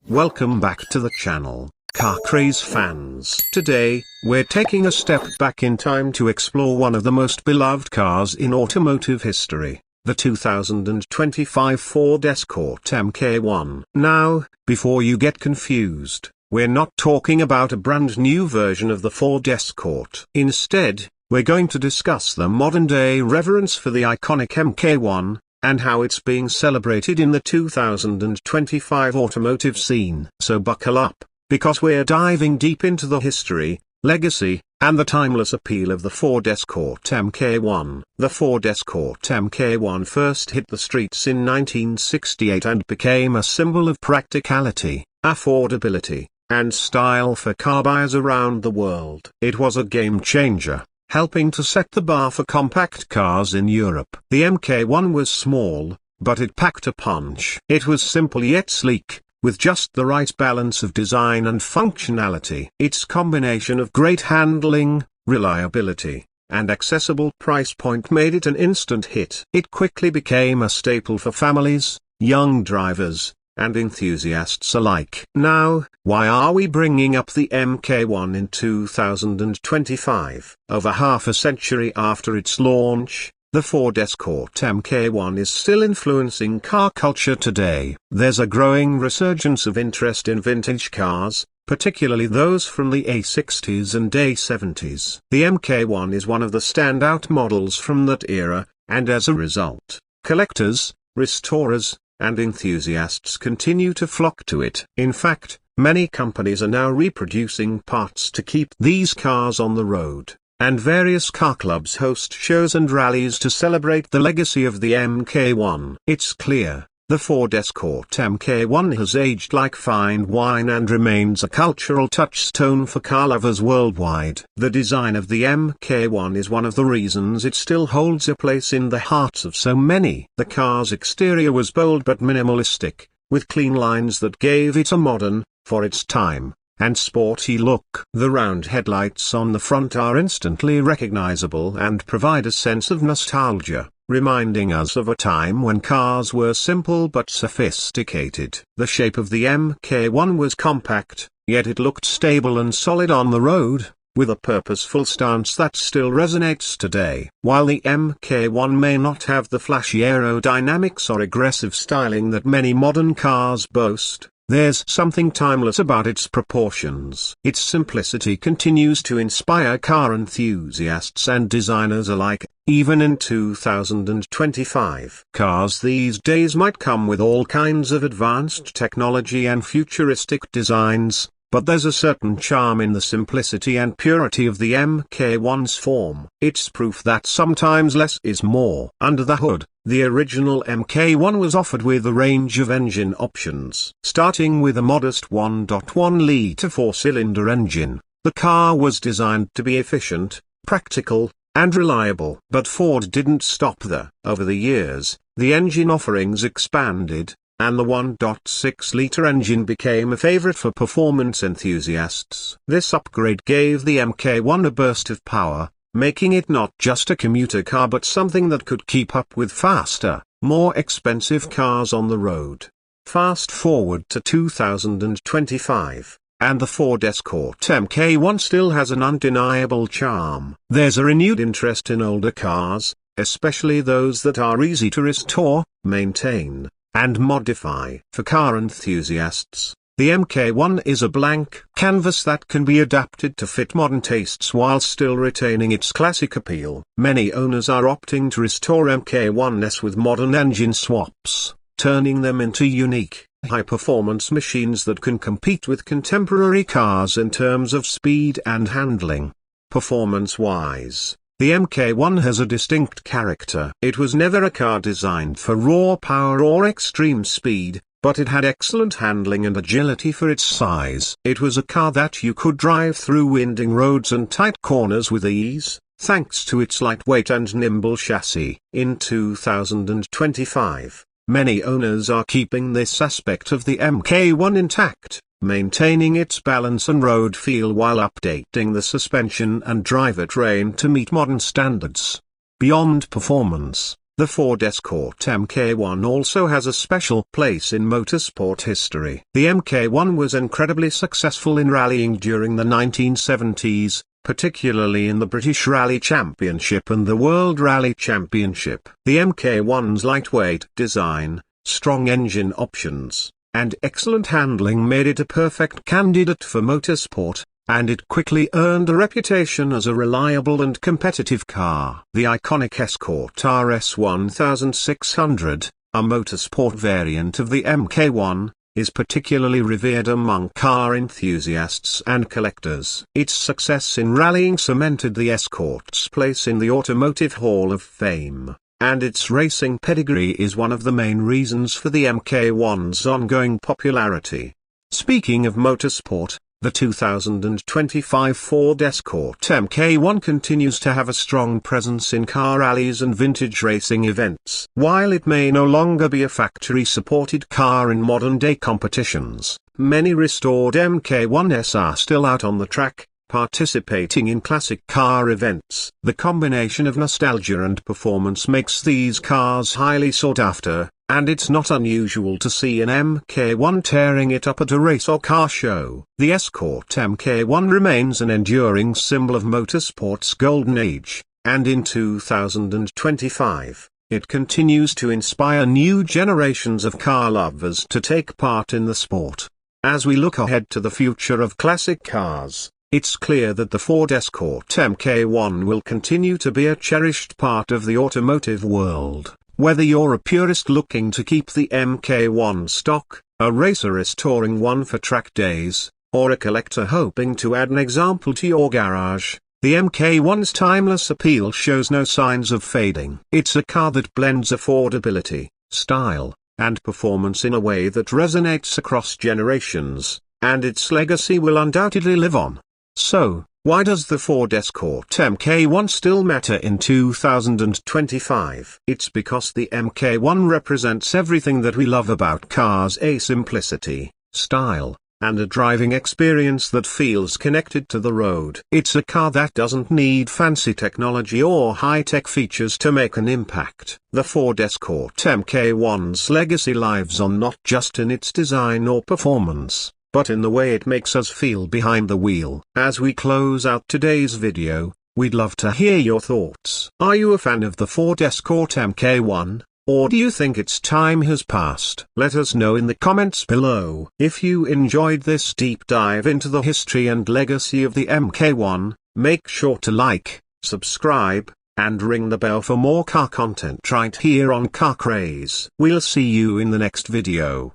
Welcome back to the channel, Car Craze fans. Today, we're taking a step back in time to explore one of the most beloved cars in automotive history, the 2025 Ford Escort MK1. Now, before you get confused, we're not talking about a brand new version of the Ford Escort. Instead, we're going to discuss the modern-day reverence for the iconic MK1, and how it's being celebrated in the 2025 automotive scene. So buckle up, because we're diving deep into the history, legacy, and the timeless appeal of the Ford Escort MK1. The Ford Escort MK1 first hit the streets in 1968 and became a symbol of practicality, affordability, and style for car buyers around the world. It was a game changer, helping to set the bar for compact cars in Europe. The MK1 was small, but it packed a punch. It was simple yet sleek, with just the right balance of design and functionality. Its combination of great handling, reliability, and accessible price point made it an instant hit. It quickly became a staple for families, young drivers, and enthusiasts alike. Now, why are we bringing up the MK1 in 2025? Over half a century after its launch, the Ford Escort MK1 is still influencing car culture today. There's a growing resurgence of interest in vintage cars, particularly those from the A60s and A70s. The MK1 is one of the standout models from that era, and as a result, collectors, restorers, and enthusiasts continue to flock to it. In fact, many companies are now reproducing parts to keep these cars on the road, and various car clubs host shows and rallies to celebrate the legacy of the MK1. It's clear, the Ford Escort MK1 has aged like fine wine and remains a cultural touchstone for car lovers worldwide. The design of the MK1 is one of the reasons it still holds a place in the hearts of so many. The car's exterior was bold but minimalistic, with clean lines that gave it a modern, for its time, and sporty look. The round headlights on the front are instantly recognizable and provide a sense of nostalgia, reminding us of a time when cars were simple but sophisticated. The shape of the MK1 was compact, yet it looked stable and solid on the road, with a purposeful stance that still resonates today. While the MK1 may not have the flashy aerodynamics or aggressive styling that many modern cars boast, there's something timeless about its proportions. Its simplicity continues to inspire car enthusiasts and designers alike, even in 2025. Cars these days might come with all kinds of advanced technology and futuristic designs, but there's a certain charm in the simplicity and purity of the MK1's form. It's proof that sometimes less is more. Under the hood, the original MK1 was offered with a range of engine options. Starting with a modest 1.1-litre four-cylinder engine, the car was designed to be efficient, practical, and reliable. But Ford didn't stop there. Over the years, the engine offerings expanded, and the 1.6-litre engine became a favorite for performance enthusiasts. This upgrade gave the MK1 a burst of power, making it not just a commuter car but something that could keep up with faster, more expensive cars on the road. Fast forward to 2025, and the Ford Escort MK1 still has an undeniable charm. There's a renewed interest in older cars, especially those that are easy to restore, maintain, and modify. For car enthusiasts, the MK1 is a blank canvas that can be adapted to fit modern tastes while still retaining its classic appeal. Many owners are opting to restore MK1s with modern engine swaps, turning them into unique, high-performance machines that can compete with contemporary cars in terms of speed and handling. Performance-wise, the MK1 has a distinct character. It was never a car designed for raw power or extreme speed, but it had excellent handling and agility for its size. It was a car that you could drive through winding roads and tight corners with ease, thanks to its lightweight and nimble chassis. In 2025, many owners are keeping this aspect of the MK1 intact, maintaining its balance and road feel while updating the suspension and drivetrain to meet modern standards. Beyond performance, The Ford Escort MK1 also has a special place in motorsport history. The MK1 was incredibly successful in rallying during the 1970s, particularly in the British Rally Championship and the World Rally Championship. The MK1's lightweight design, strong engine options, and excellent handling made it a perfect candidate for motorsport, and it quickly earned a reputation as a reliable and competitive car. The iconic Escort RS 1600, a motorsport variant of the MK1, is particularly revered among car enthusiasts and collectors. Its success in rallying cemented the Escort's place in the Automotive Hall of Fame, and its racing pedigree is one of the main reasons for the MK1's ongoing popularity. Speaking of motorsport, the 2025 Ford Escort MK1 continues to have a strong presence in car rallies and vintage racing events. While it may no longer be a factory-supported car in modern-day competitions, many restored MK1s are still out on the track, participating in classic car events. The combination of nostalgia and performance makes these cars highly sought after, and it's not unusual to see an MK1 tearing it up at a race or car show. The Escort MK1 remains an enduring symbol of motorsport's golden age, and in 2025, it continues to inspire new generations of car lovers to take part in the sport. As we look ahead to the future of classic cars, it's clear that the Ford Escort MK1 will continue to be a cherished part of the automotive world. Whether you're a purist looking to keep the MK1 stock, a racer restoring one for track days, or a collector hoping to add an example to your garage, the MK1's timeless appeal shows no signs of fading. It's a car that blends affordability, style, and performance in a way that resonates across generations, and its legacy will undoubtedly live on. So, why does the Ford Escort MK1 still matter in 2025? It's because the MK1 represents everything that we love about cars: a simplicity, style, and a driving experience that feels connected to the road. It's a car that doesn't need fancy technology or high-tech features to make an impact. The Ford Escort MK1's legacy lives on not just in its design or performance, but in the way it makes us feel behind the wheel. As we close out today's video, we'd love to hear your thoughts. Are you a fan of the Ford Escort MK1, or do you think its time has passed? Let us know in the comments below. If you enjoyed this deep dive into the history and legacy of the MK1, make sure to like, subscribe, and ring the bell for more car content right here on Car Craze. We'll see you in the next video.